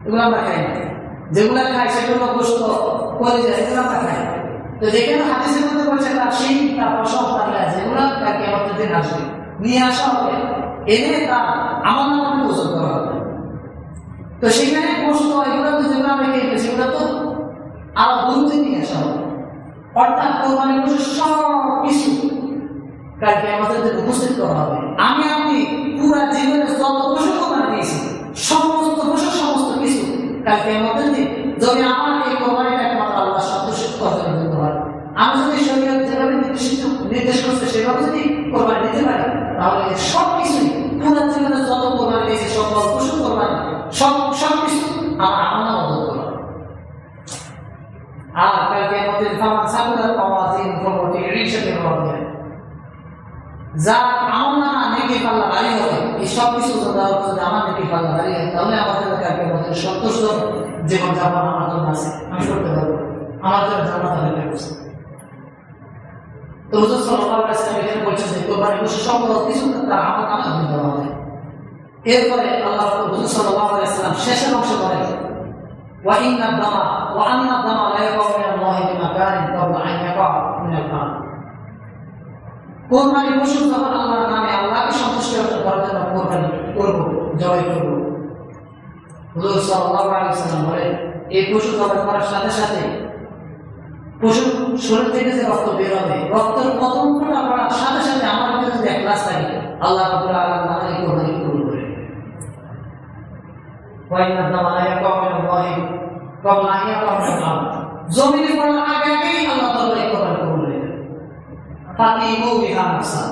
এগুলো আমরা খাই না। যেগুলো খাই সেগুলো গোশত করে যায়, এগুলো আমরা খাই। তো যেখানে হাদিসের মধ্যে বলছে তার সেই তারপর সব তাহলে আছে এগুলো তাকে আমাদের দিন আসবে, নিয়ে আসা হবে, এনে তার আমার নামে ওজন করা হবে। তো সেখানে গোশত এগুলো তো যেগুলো আমরা খেয়ে সেগুলো তো আরো দূরতে নিয়ে আসা হবে। অর্থাৎ কোরবানি পশু সব কিছু কালকে আমাদের উপস্থিত করা হবে। আমি আপনি পুরা জীবনে যত পশু কোরবানি দিয়েছি সমস্ত পশু সমস্ত কিছু কালকে আমাদের যদি আমার এই কোরবানিটা একমাত্র আল্লাহ সন্তুষ্ট করতে পারে, আমি যদি শরীয়ত যেভাবে নির্দেশ করছে সেভাবে যদি কোরবানি দিতে পারি, তাহলে সব কিছুই পুরা জীবনে যত কোরবানি দিয়েছি সকল পশু কোরবানি সব কিছু আমার আল্লাহ মদত করবে। আর কালকে আমাদের ফামান সাকুলার আওয়াজিন ফরমটি রিশাতে হবে, যা আমরা নেকি পাল্লা ভারী হবে, এই সব কিছু যদি আমার নেকি পাল্লা ভারী হয়, তাহলে আমাদের কালকে আমাদের সন্তুষ্ট জীবন যাপন আমার জন্য আছে, আমি করতে পারবো, আমার জন্য জান্নাত আল্লাহ করছে। তো হুজুর সাল্লাল্লাহু আলাইহি ওয়াসাল্লাম এখানে বলছেন যে কোরবানি পশু সকল কিছু তার আমার নামে দিয়ে দেওয়া হবে। এরপরে আল্লাহ হুজুর সাল্লাল্লাহু আলাইহি ওয়াসাল্লাম শেষের অংশ বলেন ওয়া ইন্না দামা ওয়া আন্না দামা লা ইয়াকাউ মিনাল্লাহি বিমাকানিন ক্বাবলা আন ইয়াকাউ মিনাল কান। কোরবানি পশু যখন আল্লাহর নামে আল্লাহকে সন্তুষ্ট করার জন্য কোরবানি করব, জবাই করব, হুজুর সাল্লাল্লাহু আলাইহি ওয়াসাল্লাম বলেন এই পশু জবাই করার সাথে সাথে পশুর শরীর থেকে যে রক্ত বের হবে, রক্তের প্রথম ফোঁটা পড়ার সাথে সাথে আমার মধ্যে যদি ইখলাস থাকে আল্লাহ রাব্বুল আলামিন আমাদের কোরবানি কবুল করে নেবেন। ওয়া ইন্না দামা লা ইয়াকাউ মিনাল্লাহি ক্বাবলা আন ইয়াকাউ মিনাল কান। জমিনে পড়ার আগে আগেই আল্লাহ তাআলা এই কোরবানি কবুল করে নেবেন। ফাতিমু বিহা নাফসা।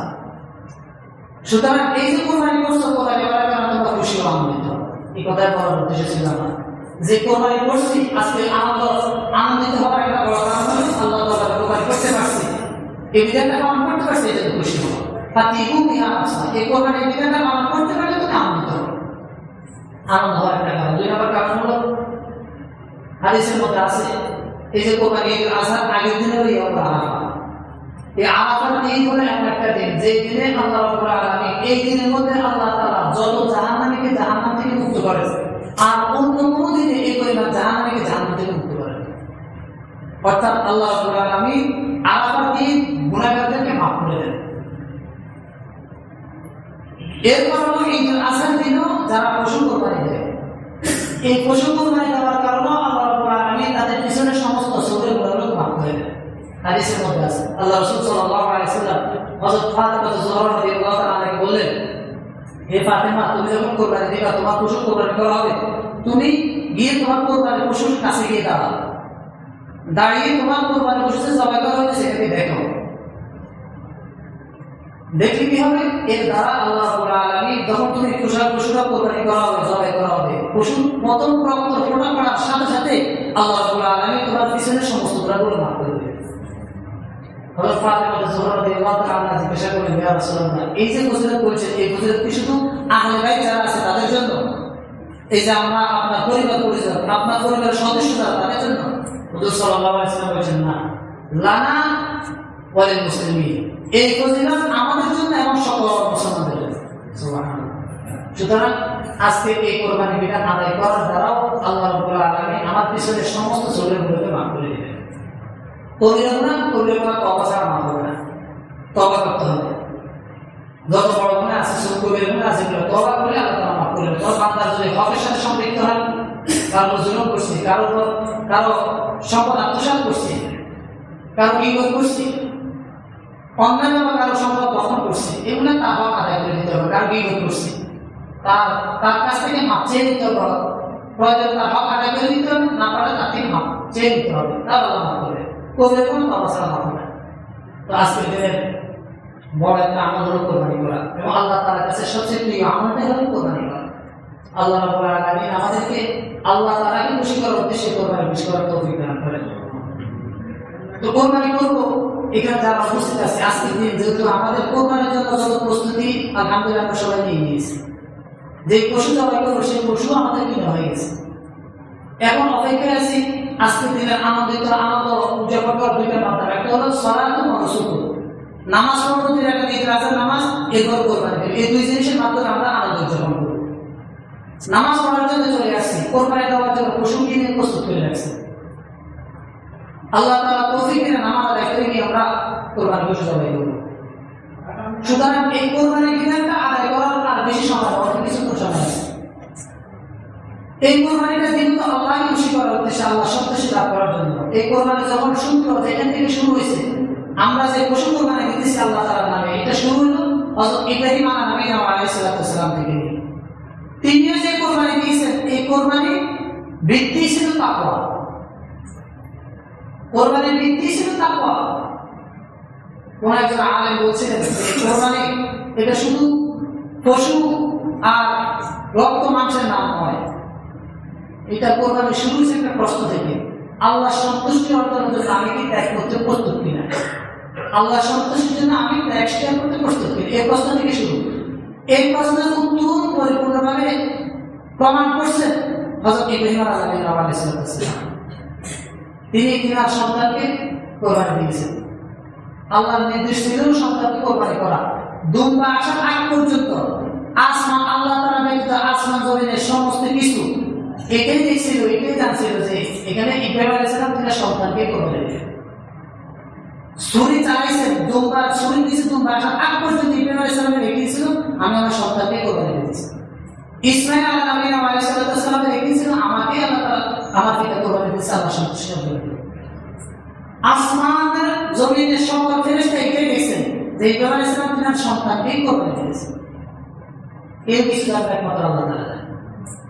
সুতরাং এই যে কোরবানি করছো, কোরবানি করার কারণে তোমরা খুশি ও আনন্দিত, এই কথাই বলার উদ্দেশ্য ছিল না যে কোরবানি করছি আজকে আনন্দিত হওয়ার একটা বড় কারণ হলো আল্লাহ তাআলা কোরবানি করতে পারছি, এই বিধানটা পালন করতে পারছি, এটা তো খুশি হওয়া। ফাতিমু বিহা নাফসা, এই কোরবানির বিধানটা পালন করতে পারলে তুমি আনন্দিত হবে, আনন্দ হওয়ার একটা কারণ। দুই নম্বর কারণ হলো হাদিসের মধ্যে আছে এই যে কোরবানি ঈদুল আজহার আগের দিনে ওই আরাফা, এই আরাফার দিন হলো এমন একটা দিন যে দিনে আল্লাহ রাব্বুল আলামিন এই দিনের মধ্যে আল্লাহ তাআলা যত জাহান্নামীকে জাহান্নাম থেকে মুক্ত করেছে, আর অন্য কোনো দিনে এই পরিমাণ জাহান্নামীকে জাহান্নাম থেকে মুক্ত করেন। অর্থাৎ আল্লাহ রাব্বুল আলামিন আরাফার দিন গুনাহগারদেরকে মাফ করে দেন। এরপর হলো ঈদুল আজহার দিনও যারা পশু কোরবানি দেয়, এই পশু কোরবানি দেওয়ার কারণে আল্লাহ রাব্বুল আলামিন তাদের পিছনে সমস্ত সগীরা গুনাহগুলো মাফ করে দেন। হাদিসের মধ্যে আছে আল্লাহ রাসূল সাল্লাল্লাহু আলাইহি ওয়াসাল্লাম হযরত ফাতিমা যুহরা রাদিয়াল্লাহু তাআলা আনহাকে বললেন, হে ফাতিমা, তুমি যখন কোরবানি দিবা, তোমার পশু কোরবানি করা হবে, তুমি গিয়ে তোমার কোরবানি পশুর কাছে গিয়ে দাঁড়িয়ে তোমার কোরবানি পশু জবাই করা হয়েছে সেটাকে দেখো। দেখলে কি হবে? এর দ্বারা আল্লাহ রাব্বুল আলামিন যখন তুমি পশুরা কোরবানি করা হবে, জবাই করা হবে, পশু প্রথম রক্ত ফোঁটা পড়ার সাথে সাথে আল্লাহ রাব্বুল আলামিন তোমার পিছনে সমস্ত গুনাহগুলো মাফ করে দেবেন। হযরত ফাতিমা যুহরা রাদিয়াল্লাহু তাআলা আনহা জিজ্ঞাসা করলেন, ইয়া রাসূলুল্লাহ, এই যে ফজিলত করেছেন, এই ফজিলত কি শুধু আহলে বাইত যারা আছে তাদের জন্য? এই যে আমরা আপনার পরিবার পরিজন, আপনার পরিবারের সদস্য যারা তাদের জন্য? হুজুর সাল্লাল্লাহু আলাইহি ওয়াসাল্লাম বলেছেন, না, লানা ওয়া লিল মুসলিমিন, এই ফজিলত আমাদের জন্য এবং সকল মুসলমানদের জন্য। সুবহানাল্লাহ। সুতরাং আজকে এই কোরবানি বিধান আদায় করার দ্বারাও আল্লাহ রাব্বুল আলামিন আমার পিছনে সমস্ত ঝোলেরগুলোকে মাফ করে দেবেন। কবিরা গুনাহ তওবা ছাড়া মাফ হবে না, তওবা করতে হবে। যত বড় গুনাহ আছে, সব কবিরা গুনাহ আছে, তওবা করলে আল্লাহ তাআলা মাফ করে দেবেন। তবে বান্দা যদি হকের সাথে সম্পৃক্ত হয়, কারো জুলুম করছে, কারো সম্পদ আত্মসাৎ করছে, কারো গীবত করছে, অন্যান্য কারো সম্পদ দখল করছে, এগুলো তার হক আদায় করে দিতে হবে। কারো গীবত করছে, তার কাছ থেকে মাপ চেয়ে নিতে হবে, প্রয়োজন তার হক আদায় করে দিতে হবে, না পারলে তার থেকে মাপ চেয়ে নিতে হবে, তার আল্লাহ মাফ করবে। কোরবানি কোনো তওবা ছাড়া মাফ হবে না। তো আজকের দিনের বড় একটা আমল হলো কোরবানি করা, এবং আল্লাহ তাআলার কাছে সবচেয়ে প্রিয় আমলটাই হলো কোরবানি করা। আল্লাহ রাব্বুল আলামিন আমাদেরকে আল্লাহ তাআলাকে খুশি করার উদ্দেশ্যে কোরবানি পেশ করার তৌফিক দান করেন। তো কোরবানি করব, এখানে যারা উপস্থিত আছে আজকের দিন, যেহেতু আমাদের কোরবানির জন্য যত প্রস্তুতি আলহামদুলিল্লাহ আমরা সবাই নিয়ে নিয়েছি, যে পশু জবাই করবো সেই পশু আমাদের কিনা হয়ে গেছে, এখন অপেক্ষায় আছি আজকের দিনের আনন্দ উদযাপন করার দুইটা মাধ্যম। একটা হলো সালাত ও নুসুক, নামাজ পড়বো, দুই রাকাত ঈদের আজান নামাজ, এরপর কোরবানি। এই দুই জিনিসের মাধ্যমে আমরা আনন্দ উদযাপন করব। নামাজ পড়ার জন্য চলে আসছি, কোরবানি দেওয়ার জন্য পশু কিনে প্রস্তুত করে রাখছি। আল্লাহ তাআলা তৌফিক দিলে নামাজ আদায় করে নিয়ে আমরা কোরবানি পশু জবাই করব। সুতরাং এই কোরবানি বিধানটা আদায় করার আর বেশি সময় অল্প কিছু সময় আছে। এই কোরবানিটা কিন্তু আল্লাহকে খুশি করার উদ্দেশ্যে, আল্লাহ সন্তুষ্টি লাভ করার জন্য। এই কোরবানি যখন সূত্র যেখান থেকে শুরু হয়েছে, আমরা যে পশু কোরবানি দিতেছি আল্লাহ তাআলার নামে, এটা শুরু হলো হযরত ইব্রাহিম আলাইহিস সালাম থেকে। তিনিও যে কোরবানি দিয়েছেন, এই কোরবানি ভিত্তি ছিল তাকওয়া। কোরবানির ভিত্তি ছিল তাকওয়া। কোন একজন আলেম বলছিলেন কোরবানি এটা শুধু পশু আর রক্ত মাংসের নাম নয়, এটা কোরবানি শুরু হয়েছে একটা প্রশ্ন থেকে, আল্লাহ সন্তুষ্টি অর্জনের জন্য আমি কি ত্যাগ করতে প্রস্তুত কিনা, আল্লাহ সন্তুষ্টির জন্য আমি ত্যাগ স্বীকার করতে প্রস্তুত কিনা, এই প্রশ্ন থেকে শুরু। এই প্রশ্নের উত্তর পরিপূর্ণভাবে প্রমাণ করছেন হযরত ইব্রাহিম আলাইহিস সালাম। তিনি তিনার সন্তানকে কোরবানি দিয়েছেন। আল্লাহর নির্দেশ ছিল সন্তানকে কোরবানি করা। দুম্বা আসার আগ পর্যন্ত আসমান, আল্লাহ তাআলা ব্যতীত আসমান জমিনের সমস্ত কিছু এটাই দেখছিল, এটাই জানছিল যে এখানে ইব্রাহিম আলাইহিস সালাম তিনার সন্তানকে কোরবানি দিবেন। ছুরি চালাইছেন, দুম্বা ছুরি দিয়েছে, দুম্বা আসার আগ পর্যন্ত ইব্রাহিম আলাইহিস সালামের এটাই ছিল, আমি আমার সন্তানকে কোরবানি দিয়েছি। ইসমাঈল আলাইহিস সালাম এটাই ছিল, আমাকে আল্লাহ তাআলা আমার পিতা কোরবানি দিয়েছে, আল্লাহ সন্তুষ্ট হবে। আসমানের জমিনের সকল ফেরেশতা এটাই দেখছেন যে ইব্রাহিম আলাইহিস সালাম তিনার সন্তানকে কোরবানি দিয়েছে। এর কিছু জানবে একমাত্র আল্লাহ তাআলা।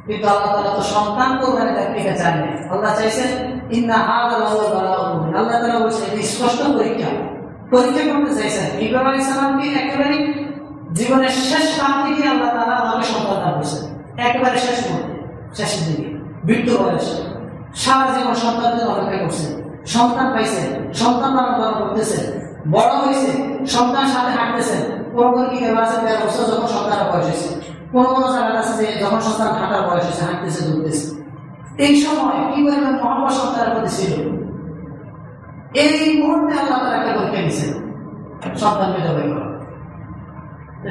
কিন্তু আল্লাহ তাআলা তো সন্তান কোরবানি দিতে চান না। আল্লাহ চাইছেন ইন্না হাযা লাহুল বালাউল মুবিন। আল্লাহ তাআলা বলেছেন এটা স্পষ্ট পরীক্ষা করতে চাইছেন। ইব্রাহিম আলাইহিস সালামকে একেবারে জীবনের শেষ প্রান্তে গিয়ে আল্লাহ তাআলা আমাকে সন্তান দান করেছেন। একেবারে শেষ মুহূর্তে, শেষের দিকে, মৃত্যু বয়সে সারা জীবন সন্তানের জন্য অপেক্ষা করছেন। সন্তান পাইছেন, সন্তান লালন পালন করতেছেন, বড় হয়েছে, সন্তান সাথে হাঁটতেছেন। কোন কি দেওয়া আছে 13 বছর যখন সন্তানের বয়স হয়েছে, কোন জায়গা আছে যে যখন সন্তান হাঁটার বয়স হয়েছে, হাঁটতেছে, দৌড়তেছে। এই সময় কি পরিমাণ মহব্বত সন্তানের প্রতি ছিল। এই মুহূর্তে আল্লাহ তাআলা একটা পরীক্ষা দিয়েছেন, সন্তানকে জবাই করা।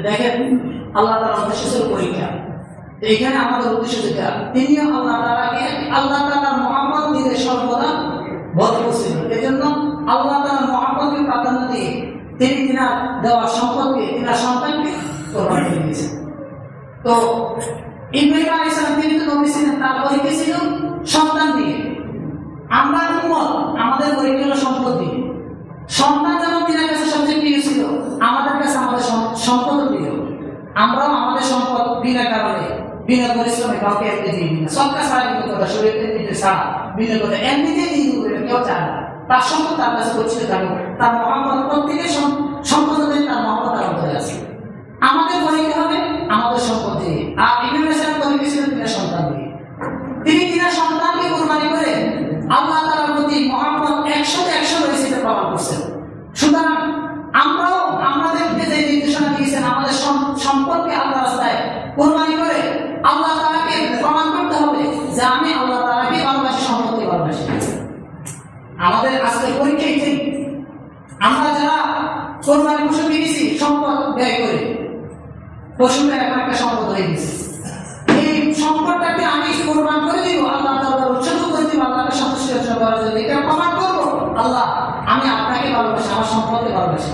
দেখেন আল্লাহ তাআলার উদ্দেশ্য ছিল পরীক্ষা। এইখানে আমাদের উদ্দেশ্য যেটা, তিনিও আল্লাহ তাআলাকে, আল্লাহ তাআলার মহব্বত দিতে সর্বদা ভদ্র ছিল। এজন্য আল্লাহ তাআলার মহব্বতকে প্রাধান্য দিয়ে তিনি তিনার দেওয়া সম্পদকে, তিনার সন্তানকে কোরবানি করে দিয়েছেন। তো ইব্রাহিম আলাইহিস সালাম তিনি তো নবী ছিলেন, তার পরীক্ষা ছিল সন্তান দিয়ে। আমরা উম্মত, আমাদের পরীক্ষা হলো সম্পদ দিয়ে। সন্তান যেমন তিনার কাছে সবচেয়ে প্রিয় ছিল, আমাদের কাছে আমাদের সম্পদ প্রিয়। আমরাও আমাদের সম্পদ বিনা কারণে, বিনা পরিশ্রমে কাউকে এমনি দিই না। সরকার ছাড়া কিন্তু কথা, শরীরের দিতে ছাড়া বিনা করে এমনিতেই দিয়ে দেবে, কেউ চায় না। তার সম্পদ তার কাছে করছিল, তার মহব্বত, প্রত্যেকের সম্পদ তার মহব্বত তার অন্তরে আছে। আমাদের পরীক্ষা হবে আমাদের সম্পদ দিয়ে। আর ইব্রাহিম আলাইহিস সালাম পরীক্ষা ছিল তিনার সন্তান দিয়ে। তিনি তিনার সন্তানকে কোরবানি করে আল্লাহ তাআলার প্রতি মহব্বত 100 রয়েছে, এটা প্রমাণ করছেন। সুতরাং আমরাও আমাদেরকে যে নির্দেশনা দিয়েছেন, আমাদের সম্পদকে আল্লাহ রাস্তায় কোরবানি করে আল্লাহ তাআলাকে প্রমাণ করতে হবে যে আমি আল্লাহ তাআলাকে ভালোবাসি, সম্পদকে ভালোবাসি। আমাদের আজকে পরীক্ষা এটাই। আমরা যারা কোরবানি পশু কিনেছি সম্পদ ব্যয় করে, পশুটা এখন একটা সম্পদ হয়ে গেছে, এই সম্পদটাকে আমি কোরবান করে দিব, আল্লাহ তাআলার উৎসর্গ করে দিব, আল্লাহকে সন্তুষ্ট করার জন্য। এটা প্রমাণ করবো আল্লাহ আমি আপনাকে ভালোবাসি, আমার সম্পদকে ভালোবাসি।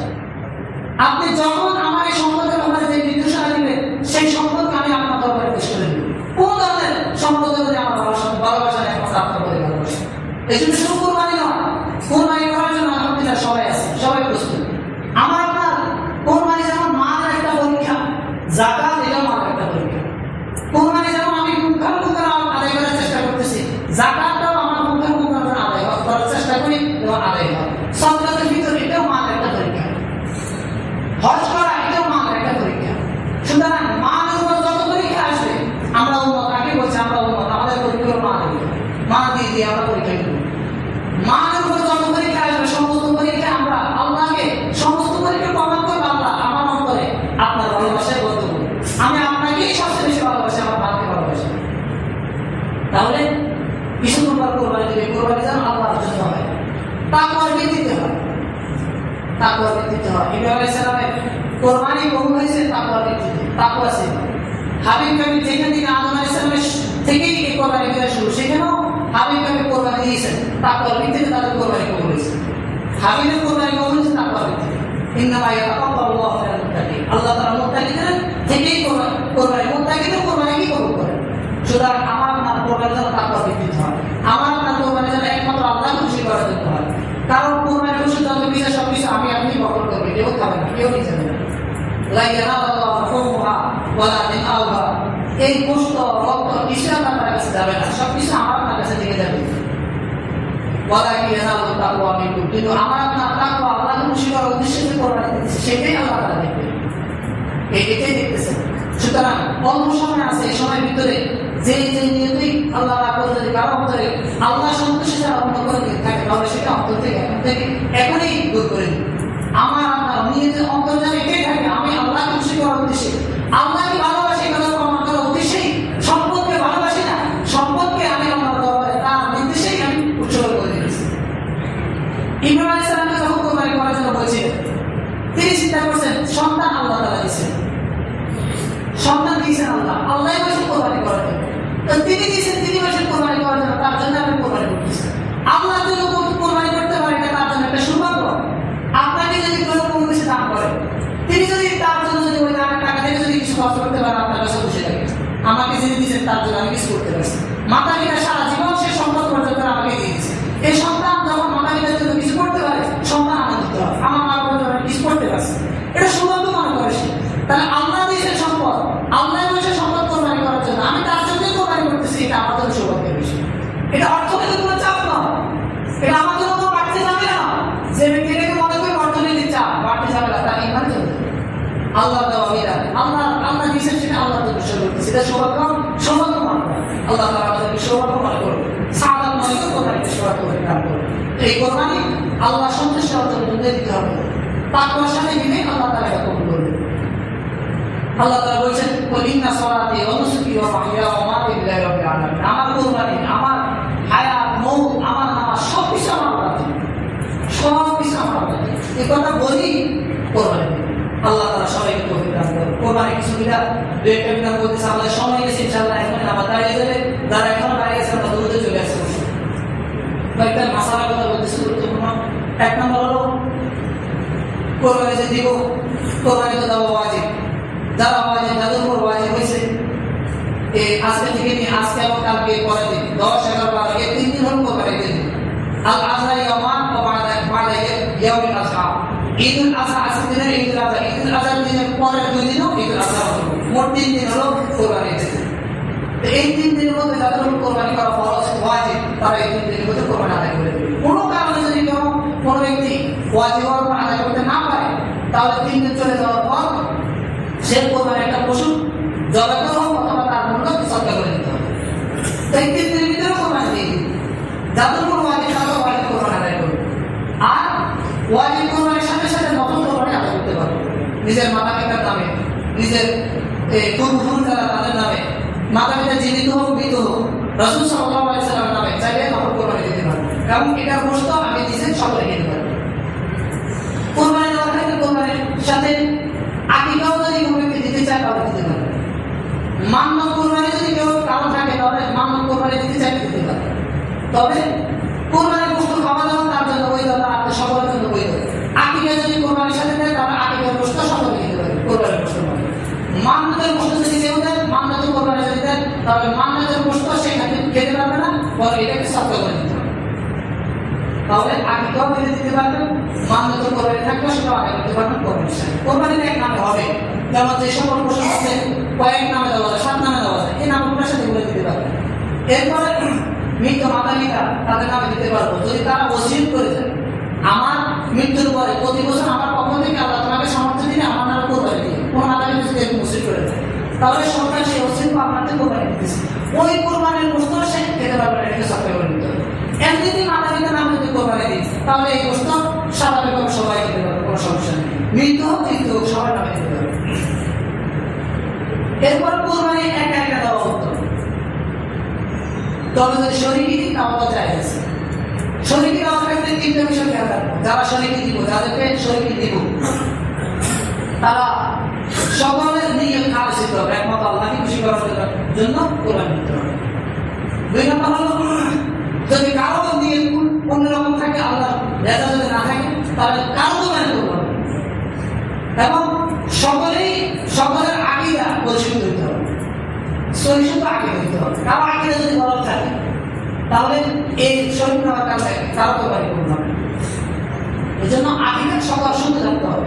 আপনি যখন আমার এই সম্পদের ব্যাপারে যে নির্দেশনা দিবেন, সেই সম্পদকে আমি আপনার দরবারে পেশ করে দিব। কোন ধরনের সম্পদের প্রতি আমার ভালোবাসা একমাত্র আপনার প্রতি ভালোবাসা। এই জন্য শুধু কোরবানি নয়, কোরবানি করার জন্য আলহামদুলিল্লাহ সবাই আছে, সবাই প্রস্তুত। আমার আপনার কোরবানি যেমন মালের একটা পরীক্ষা, যাকাত এটাও মালের একটা পরীক্ষা। কোরবানি যেমন আমি পুঙ্খানুপুঙ্খভাবে আদায় করার চেষ্টা করতেছি, যাকাতটাও আমার পুঙ্খানুপুঙ্খভাবে আদায় করার চেষ্টা করি এবং আদায় হয়। সদকাতুল ফিতর এটাও মালের একটা পরীক্ষা, হজ করা এটাও মালের একটা পরীক্ষা। সুতরাং মালের উপর যত পরীক্ষা আসবে, আমরা উম্মত, আগে বলছি আমরা উম্মত, আমাদের পরীক্ষা মা দিয়ে আমরা পরীক্ষা দেব। মালের উপর যত পরীক্ষা আসবে, সমস্ত পরীক্ষা আমরা আল্লাহকে, সমস্ত পরীক্ষা প্রমাণ করবো আল্লাহ আমার অন্তরে আপনার ভালোবাসায় বলতে। আমি আপনাকেই সবচেয়ে বেশি ভালোবাসি, আমার মাকে ভালোবাসি। তাহলে কিছু প্রকার কোরবানি দিলে কোরবানি যেন আল্লাহর জন্য হয়, তাকওয়ার ভিত্তিতে হয়, তাকওয়ার ভিত্তিতে হয়। ইব্রাহিম আলাইহিস সালামের কোরবানি কবুল হয়েছে তাকওয়ার ভিত্তিতে, তাকওয়া ছিল। হাবিব কাবিল যেখান থেকে আদম আলাইহিস সালামের থেকেই এই কোরবানি দেওয়া শুরু, সেখানেও হাবিব কাবিল কোরবানি দিয়েছেন, তাকওয়ার ভিত্তিতে তাদের কোরবানি কবুল হয়েছে। হাবিবের কোরবানি কবুল হয়েছে তাকওয়ার ভিত্তিতে। ইন্নামা ইয়াতাকাব্বালুল্লাহু মিনাল মুত্তাকিন, আল্লাহ তাআলা মুত্তাকিদের থেকেই কোরবানি মুত্তাকিদের কোরবানি কি কবুল করেন। সুতরাং আমার আপনার কোরবানি যেন তাকওয়ার ভিত্তিতে হয়, আমার আপনার কোরবানি যেন একমাত্র আল্লাহ খুশি করার জন্য হয়। কারণ কোরবানি পশু যত কিছু সবকিছু আমি আপনি বহন করবেন, কেউ খাবেন না, কেউ নিতে যাবে না। লা ইয়ানালুল্লাহু হুমুহা ওয়ালা দিমাউহা, এই গোশত রক্ত কিছু আপনার কাছে যাবে না, সবকিছু আমার আপনার কাছে থেকে যাবে। ওয়ালা ইয়ানালু তাকওয়া মিনকুম, কিন্তু আমার আপনার তাকওয়া আল্লাহ খুশি করার উদ্দেশ্যে যে কোরবানি দিতেছে সেটাই আল্লাহ তাআলা দেখবে, এটাই দেখতেছেন। সুতরাং অল্প সময় আছে, এই সময়ের ভিতরে যে যে নিয়তই আল্লাহ রাখবে, যদি কারো অন্তরে আল্লাহ সন্তুষ্টি ছাড়া অন্য করে থাকে তাহলে সেটা অন্তর থেকে এখনই দূর করে দিন। আমার আপনার নিজেদের অন্তর যেন এটাই থাকে, আমি আল্লাহ খুশি করার উদ্দেশ্যে, আল্লাহকে ভালোবাসি কথা প্রমাণ করার উদ্দেশ্যেই, সম্পদকে ভালোবাসি না, সম্পদকে আমি আমার দরবারে তার নির্দেশেই আমি উৎসর্গ করে দিয়েছি। ইব্রাহিম আলাইহিস সালামকে যখন কোরবানি করার জন্য বলছিলেন, তিনি চিন্তা করছেন সন্তান আল্লাহ তাআলা দিয়েছেন, সন্তান দিয়েছেন আল্লাহ, আল্লাহই বলেছেন কোরবানি করার জন্য, তিনি দিয়েছেন, তিনি বলেছেন কোরবানি করার জন্য, তার জন্য আমি কোরবানি করতেছি। আল্লাহ যদি কোরবানি করতে পারে এটা তার জন্য একটা সৌভাগ্য। আপনাকে যদি কেউ কোনো কিছু দান করে, তিনি যদি তার জন্য যদি ওই দানের টাকা থেকে যদি কিছু খরচ করতে পারে, আপনার কাছে খুশি লাগে। আমাকে যিনি দিয়েছেন তার জন্য আমি কিছু করতে পারছি। মাতা পিতা সারা জীবন সে সম্পদ অর্জন করে আমাকে দিয়ে দিয়েছে, এই সন্তান যখন মাতা পিতার জন্য কিছু করতে পারে, সন্তান আনন্দিত হয়, আমার মা বাবার জন্য কিছু করতে পারছে, এটা সৌভাগ্য মনে করে সে। তাহলে আল্লাহ দিয়েছেন সম্পদ, আল্লাহ বলেছে সম্পদ কোরবানি করার জন্য, আমি তার জন্যই কোরবানি করতেছি, এটা আমার জন্য সৌভাগ্যের বিষয়। এটা অর্থনৈতিক কোনো চাপ নয়, এটা আমার জন্য কোনো বাড়তে যাবে না। যে ব্যক্তি এটাকে মনে করে অর্থনৈতিক চাপ বাড়তে যাবে না, তার ইমান চলবে। আল্লাহ দেওয়া বিধান, আল্লাহ দিয়েছেন, সেটা আল্লাহ তো বিষয় করতেছে, এটা সৌভাগ্য মনে করে। আল্লাহ তাআলা আমাদেরকে সৌভাগ্য মনে করবে, সাদাত মনে করে কোরবানিকে সৌভাগ্য করে দান করবে। এই কোরবানি আল্লাহ সন্তুষ্ট অর্জন করতে দিতে হবে, তাকওয়ার সাথে দিলে আল্লাহ তাআলা এটা কবুল করবে। আল্লাহ তাআলা বলেছেন, কুল ইন্না সলাতি ওয়া নুসুকি ওয়া মাহইয়া ওয়া মামাতি লিল্লাহি রাব্বিল আলামিন, আমার কোরবানি, আমার হায়াত, মউত, আমার নামাজ সবকিছু আমার আল্লাহ দিবেন, সবকিছু আমার আল্লাহ দিবেন। এই কথা বলি কোরবানি আল্লাহ তাআলা সবাইকে তৌফিক দান করুন। কোরবানি কিছু বিধান দুই একটা বিধান বলতেছে, আমাদের সময় গেছে, ইনশাআল্লাহ এখন আমার দাঁড়িয়ে যাবে, যারা এখন দাঁড়িয়ে গেছে আমরা দূরে চলে আসছে। কয়েকটা মাসালার কথা বলতেছে গুরুত্বপূর্ণ। এক নম্বর হলো কোরবানি যে দিব, কোরবানি তো দেওয়া ওয়াজিব, যারা ওয়াজিব যাদের উপর ওয়াজিব হয়েছে, আজকে থেকে নিয়ে আজকে এবং কালকে পরের দিন 10, 11, 12 এই 3 দিন হল কোরবানি দিন। আল আযহা ইয়াওমান ওয়া বা'দা ইয়াউমিল আযহা, ঈদুল আযহা আজকে দিনের ঈদুল আযহা, ঈদুল আযহার দিনের পরের 2 দিনও ঈদুল আযহা হলো, মোট 3 দিন হলো কোরবানি দিন। তো এই 3 দিনের মধ্যে যাদের উপর কোরবানি করা ফরজ ওয়াজিব, তারা এই 3 দিনের মধ্যে কোরবানি আদায় করে দেবে। কোনো কারণে যদি কোনো ব্যক্তি ওয়াজিব আদায় করতে না পারে, তাহলে 3 দিন চলে যাওয়ার পর সে কোরবানি একটা পশু জবাই করা হোক অথবা তার মূল্য সদকা করে দিতে হবে। তাই 3 দিনের ভিতরে কোরবানি দিয়ে দিন, যাদের উপর ওয়াজিব তারা ওয়াজিব কোরবানি আদায় করবে। আর ওয়াজিব কোরবানির সাথে সাথে নতুন কোরবানি আদায় করতে পারবে, নিজের মাতা পিতার নামে, নিজের পূর্বপুরুষ যারা তাদের নামে, মাতা পিতা জীবিত হোক মৃত হোক, রাসূল সাল্লাল্লাহু আলাইহি ওয়াসাল্লামের নামে চাইলে নতুন কোরবানি দিতে পারবে, এবং এটার গোশত আমি নিজে সকলে খেতে পারবো। কোরবানি দেওয়ার ক্ষেত্রে কোরবানির সাথে আকিকাও যদি কোনো ব্যক্তি দিতে চায় তাহলে দিতে পারবে। মান্য কোরবানি যদি কেউ কারো থাকে তাহলে মান্য কোরবানি দিতে চাইলে দিতে পারবে। তবে কোরবানির গোশত খাওয়া দাওয়া তার জন্য বৈধ, তার সকলের জন্য বৈধ। আকিকা যদি কোরবানির সাথে দেয় তাহলে আকিকার গোশত সকলে খেতে পারবে, কোরবানির গোশত নয়। মান্যতের গোশত যদি কেউ দেয়, মান্যত কোরবানি যদি দেয়, তাহলে মান্যতের গোশত সে খেতে পারবে না, বরং এটাকে সদকা করে দিতে হবে। তাহলে আকিকাও দিতে পারবেন, মান্যত কোরবানি থাকলে সেটাও আদায় করতে পারবেন কোরবানির সাথে। কোরবানির এক নামে হবে, যেমন যে সকল পশু আছে কয়েক নামে দেওয়া যায়, 7 নামে দেওয়া যায়, এই নামগুলোর সাথে বলে দিতে পারবেন। এরপরে মৃত মাতা পিতা তাদের নামে দিতে পারবো, যদি তারা ওসিয়ত করে যায়, আমার মৃত্যুর পরে প্রতি বছর আমার পক্ষ থেকে আল্লাহ তোমাকে সামর্থ্য দিলে আমার নামে কোরবানি দিয়ে, কোন মাতা পিতা যদি এরকম ওসিয়ত করে যায়, তাহলে সরকার সেই ওসিয়ত আপনাদের কোরবানি দিতেছে, ওই কোরবানির গোশত সে খেতে পারবে, এটাকে সদকা করে দিতে হবে। এমনিতে মাতা পিতার নামে যদি কোরবানি দিই, তাহলে এই গোশত স্বাভাবিকভাবে সবাই খেতে পারবে, কোনো সমস্যা নেই, মৃত্যু হোক মৃত্যু হোক সবার নামে দিতে পারবে। এরপর কোরবানি একটা দেওয়া হতো, তবে যদি শরীকি দিই তাহলে যায় আছে। শরীকি দেওয়ার ক্ষেত্রে 3টা বিষয় খেয়াল রাখবো। যারা শরীকি দিব, যাদেরকে শরীকি দিব, তারা সকলের নিয়ত খালেস হতে হবে, একমাত্র আল্লাহকে খুশি করার জন্য কোরবানি দিতে হবে। দুই নম্বর হলো যদি কারো নিয়ত অন্যরকম থাকে, আল্লাহ রেজা যদি না থাকে, তাহলে কারো কোরবানি করতে হবে এবং সকলের আকীদা পরিশুদ্ধ হতে হবে, সহিষ্ণুত আকীদা হতে হবে। কারো আকীদা যদি গলত থাকে তাহলে এই শরীর নেওয়ার কারণে কারো কোরবানি করতে হবে। এই জন্য আকীদা সকল শুদ্ধ থাকতে হবে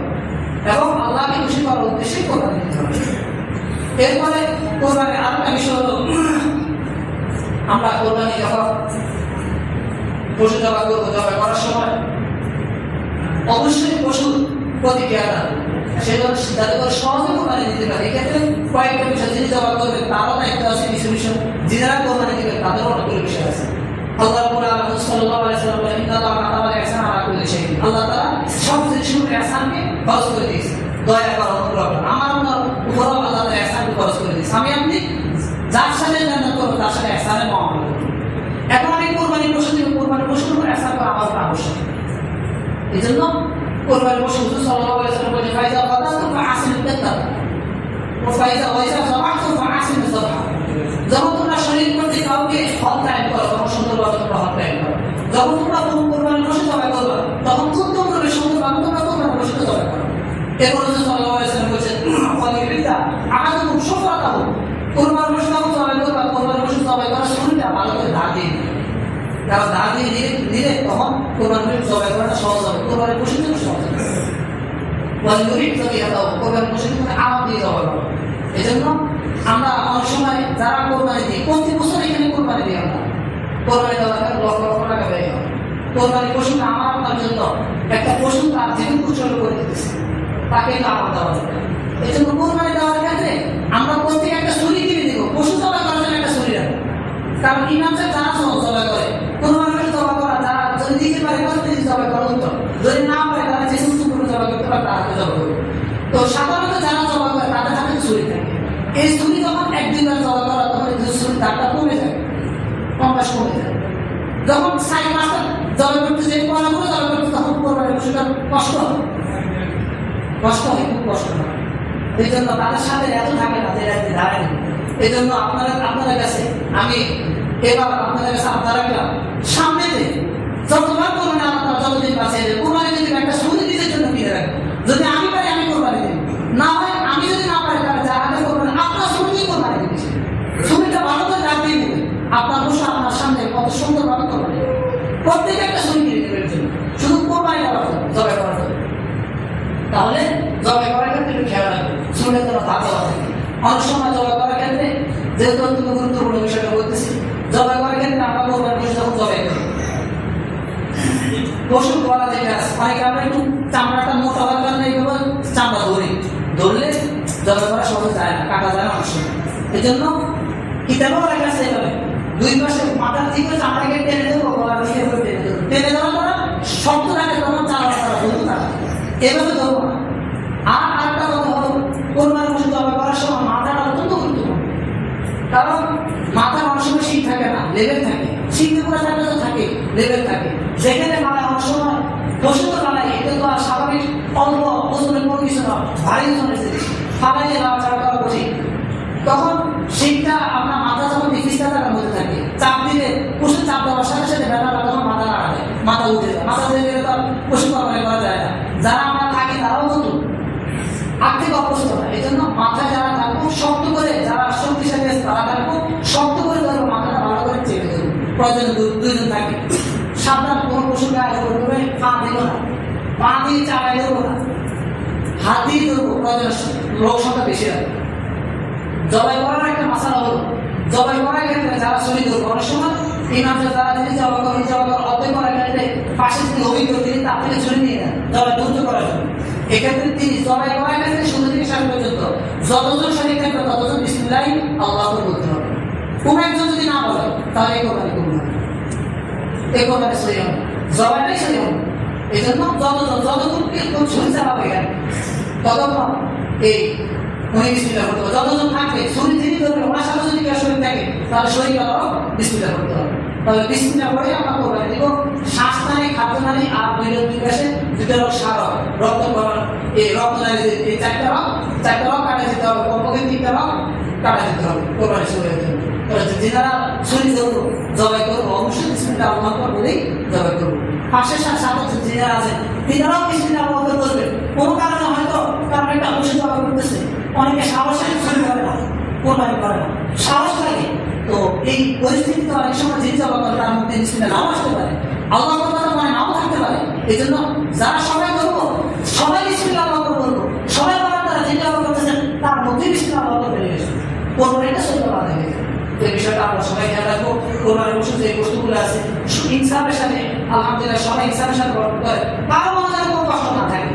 এবং আল্লাহকে খুশি করার উদ্দেশ্যে কোরবানি দিতে হবে। এরপরে কোরবানির আরেকটা বিষয় হলো আমরা কোরবানি যখন পশু জবাই করবো, জবাই করার সময় অবশ্যই পশুর প্রতি খেয়াল রাখবো, সেজন্য যাতে করে সহজে কোরবানি দিতে পারে। এক্ষেত্রে কয়েকটা বিষয় যিনি জবাই করবেন তারও দায়িত্ব আছে, কিছু বিষয় যিনারা কোরবানি দিবেন তাদেরও অনেকগুলো বিষয় আছে। আল্লাহ রাব্বুল আলামিন সাল্লাল্লাহু আলাইহি ওয়াসাল্লাম বলেন, ইন্নাল্লাহা কাতাবা আল-ইহসানা আলা কুল্লি শাইইন। আল্লাহ তাআলা সব জিনিসের উপরে ইহসানকে ফরজ করে দিয়েছেন, দয়া করা, অনুগ্রহ করা। আমার উপর আল্লাহ তাআলা ইহসানকে ফরজ করে দিয়েছেন। আমি আপনি যার সাথে জান্নাত করব তার সাথে ইহসানের মুআমালা করব। এখন আমি কোরবানি পশু দিব, কোরবানি পশুর উপর ইহসান করা আমার আবশ্যক। এজন্য কোরবানি পশু হুজুর সাল্লাল্লাহু আলাইহি ওয়াসাল্লাম বলেন, ফাইজা কাতাতুম ফাআসিনুত তাকতাব ওয়া ফাইজা যাবাহতুম ফাআসিনুত যাবহা। যখন তোমরা শরীর করতে কাউকে হত্যা করো তখন সুন্দরভাবে তোমরা হত্যা করো। যখন তোমরা কোরবানি পশু জবাই করবে তখন উত্তম করে সুন্দরভাবে তোমরা কোরবানি পশু জবাই করো। এরপর রাসূল সাল্লাল্লাহু আলাইহি ওয়াসাল্লাম বলেছেন, ওয়ালিবিদা আহাদুকুম শুফরাতাহু। কোরবানি পশু যখন জবাই করবে, কোরবানি পশু জবাই করার শুরুটা ভালো করে দাঁত দিয়ে কারণ দাঁত দিয়ে দিলে তখন কোরবানি পশু জবাই করাটা সহজ হবে, কোরবানি পশুর জন্য সহজ হবে। ওয়ালিবিদ যদি কোরবানি পশুর জন্য আওয়াজ দিয়ে জবাই করো। এই জন্য আমরা অনেক সময় যারা কোরবানি দিই, প্রতি বছর এখানে কোরবানি দিই, আমরা কোরবানি দেওয়ার লক্ষ লক্ষ টাকা ব্যয় হয়। কোরবানি পশুটা আমার আপনার জন্য একটা পশু তার জীবন উৎসর্গ করে দিতেছে, তাকে আমার দেওয়া যাবে। এই জন্য কোরবানি দেওয়ার ক্ষেত্রে আমরা প্রত্যেকে একটা ছুরি কিনে দিব, পশু জবাই করার জন্য একটা ছুরি রাখবো। কারণ ইমাম সাহেব যারা জবাই করে, কোরবানি পশু জবাই করা যারা যদি দিতে পারে তাদের জবাই করা উত্তম, যদি না পারে তারা যে সমস্ত পশু জবাই করতে পারে তারা হাতে জবাই করবে। তো সাধারণত যারা জবাই করে তাদের হাতে ছুরি থাকে। এই ছুরি যখন একদিনবার জবাই করা তখন এই ছুরি দাগটা কমে যায়, কমটা কমে যায়। যখন সাই মাছটা জবাই করতে যে পড়াগুলো জবাই করতে তখন কোরবানি পশুটা কষ্ট হয়, খুব কষ্ট হয়। এই জন্য তাদের সাথে এত থাকে না যে রাত্রে দাঁড়ায়। এই জন্য আপনাদের কাছে আমি এবার আপনাদের কাছে আবদার রাখলাম, সামনেতে যতবার করবেন আপনারা যতদিন বাঁচে কোরবানি যদি একটা ছুরি নিজের জন্য কিনে রাখবেন। যদি আমি পারি আমি কোরবানি দিই, না হয় আমি যদি না পারি তাহলে যা হাতে করবেন আপনার ছুরি কোরবানি দিচ্ছি। ছুরিটা ভালো করে রাখ দিয়ে দেবেন, আপনার বসে আপনার সামনে কত সুন্দরভাবে কোরবানি প্রত্যেকে একটা ছুরি কিনে দেবেন জন্য, শুধু কোরবানি করার জন্য, জবাই করার জন্য। তাহলে জবাই করার ক্ষেত্রে একটু খেয়াল রাখবেন, ছুরির জন্য ভাত দেওয়া থাকে। অনেক সময় জবাই করার ক্ষেত্রে যেহেতু অত্যন্ত গুরুত্বপূর্ণ বিষয়টা বলতেছি, জবাই করার ক্ষেত্রে আমরা কোরবানি পশু যখন জবাই করি, পশুর গলা যেটা আছে অনেকে আমরা একটু চামড়াটা মোটা হওয়ার কারণে এইভাবে চামড়া ধরলে জবাই করা সহজে যায় না, কাটা যায় না অনেক সময়। এই জন্য কিতাবেও লেখা আছে এইভাবে দুই পাশে মাথার দিকে চামড়াকে টেনে দেবো, গলার দিকে টেনে দেওয়ার পর শব্দ থাকে তখন চামড়া করা বলতে থাকে, এভাবে ধরবো না। আর আরেকটা কথা হলো কোরবানি পশু জবাই করার সময় মাথাটা অত্যন্ত গুরুত্বপূর্ণ, কারণ মাথার অনেক সময় শীত থাকে না, লেভেল থাকে। শীতে পুরো থাকলে তো থাকে, লেভেল থাকে। যেখানে মাথায় অনেক সময় পশু তো বানাই, এটা তো আর স্বাভাবিক অল্প ওজনের কোনো কিছু না, ভারী ওজনের জিনিস ফালাইয়ে নাড়াচাড়া করা কঠিন। তখন শীতটা আপনার মাথা যখন বিশিষ্টা থাকার মধ্যে থাকে, চাপ দিলে পশু চাপ দেওয়ার সাথে সাথে ব্যথাটা তখন মাথা নাড়াবে, মাথা উঠে যায়। মাথা উঠে গেলে তো আর পশু কোরবানি করা যায় না। যারা আমরা থাকি তারাও কিন্তু আর্থিক অবস্থা হয়। এই জন্য মাথায় যারা থাকবো শক্ত করে, যারা শক্তিশালী আছে তারা থাকবো শক্ত করে ধরবো, মাথাটা ভালো করে চেপে দেবো। প্রয়োজনে দুইজন থাকে, সাবধান কোনো পশুকে আয় করবে, পা দেবো না, পা দিয়ে চাপাই দেবো না, হাত দিয়ে ধরবো। প্রয়োজনের লোক সংখ্যা বেশি রাখবো। জবাই করার একটা মশালা হলো, জবাই করার ক্ষেত্রে যারা শরীর ধরবো, অনেক সময় ইমাম যারা তিনি জবাই করেন অর্ধেক করার ক্ষেত্রে পাশে তিনি অভিজ্ঞ, তিনি তার থেকে ছুরি নিয়ে নেন জবাই দ্রুত করার জন্য। এক্ষেত্রে তিনি জবাই করার ক্ষেত্রে শুরু থেকে শেষ পর্যন্ত যতজন শরীর ক্ষেত্রে ততজন বিসমিল্লাহ আল্লাহু বলতে হবে। কোন একজন যদি না বলে তাহলে এই কোরবানি করবে না, এই কোরবানি সহি হবে, জবাইটাই সহি হবে। এই জন্য যতক্ষণ ছুরি চালাবে গেল ততক্ষণ এই উনি বিসমিল্লাহ করতে হবে। যতজন থাকবে শরীর যিনি ধরবে ওনার সাথে যদি কেউ শরীর থাকে তাহলে শরীর আল্লাহ বিসমিল্লাহ করতে হবে। তাহলে বিসমিল্লাহ করে আমরা কোরবানি দিব। শ্বাস নালী, খাদ্য নালী আর দুই পাশে দুটো সার রক্ত এই রক্ত এই চারটা রক কাটা যেতে হবে, কমপক্ষে 3টা রক কাটা যেতে হবে কোরবানি শুরুর জন্য। যেনারা ছুরি ধরবো জবাই করবো অবশ্যই বিসমিল্লাহ আল্লাহু আকবার বলেই জবাই করবো। পাশের সাথে যারা আছেন তিনারাও বিসমিল্লাহ আল্লাহু আকবার বলবেন। কোনো কারণে হয়তো কারণ একটা অবশ্যই জবাই করতেছে, অনেকে সাহসে ছুরি করে না, কোরবানি করে না, সাহস লাগে। তো এই পরিস্থিতিতে অনেক সময় যে জবাই করে তার মধ্যে বিসমিল্লাহ নাও আসতে পারে, আল্লাহ কথা মানে নাও থাকতে পারে। এই জন্য যারা সবাই করবো সবাই বিসমিল্লাহ আল্লাহু আকবার বলবো, সবাই বলার দ্বারা যে জবাই করতেছেন তার মধ্যে বিসমিল্লাহ আল্লাহু আকবার বেরিয়ে আসবে, কোরবানিটা সহ্য করা যাবে। এই বিষয়টা আমরা সবাই খেয়াল রাখবো। কোরবানির পশু যে বস্তুগুলো আছে ইনসাফের সাথে আলহামদুলিল্লাহ সবাই ইনসাফের সাথে গ্রহণ করে, কারো মনে যেন কোনো কষ্ট না থাকে,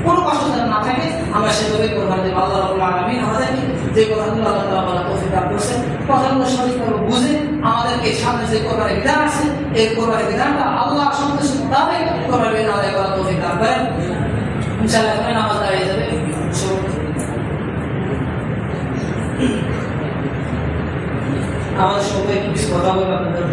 কোনো কষ্ট যেন না থাকে, আমরা সেভাবে কোরবানি দেবো। আল্লাহ রাব্বুল আলামিন আমাদেরকে যে কথাগুলো আল্লাহ তাআলা বলা তৌফিক দান করেছেন, কথাগুলো সঠিকভাবে বুঝে আমাদেরকে সামনে যে কোরবানির বিধান আছে এই কোরবানির বিধানটা আল্লাহ সন্তুষ্টি মোতাবেক কোরবানির বিধান আদায় করার তৌফিক দান করেন। ইনশাআল্লাহ এখন নামাজ দাঁড়িয়ে যাবে। আমাদের সবাই কিছু কথা বলবো আপনাদের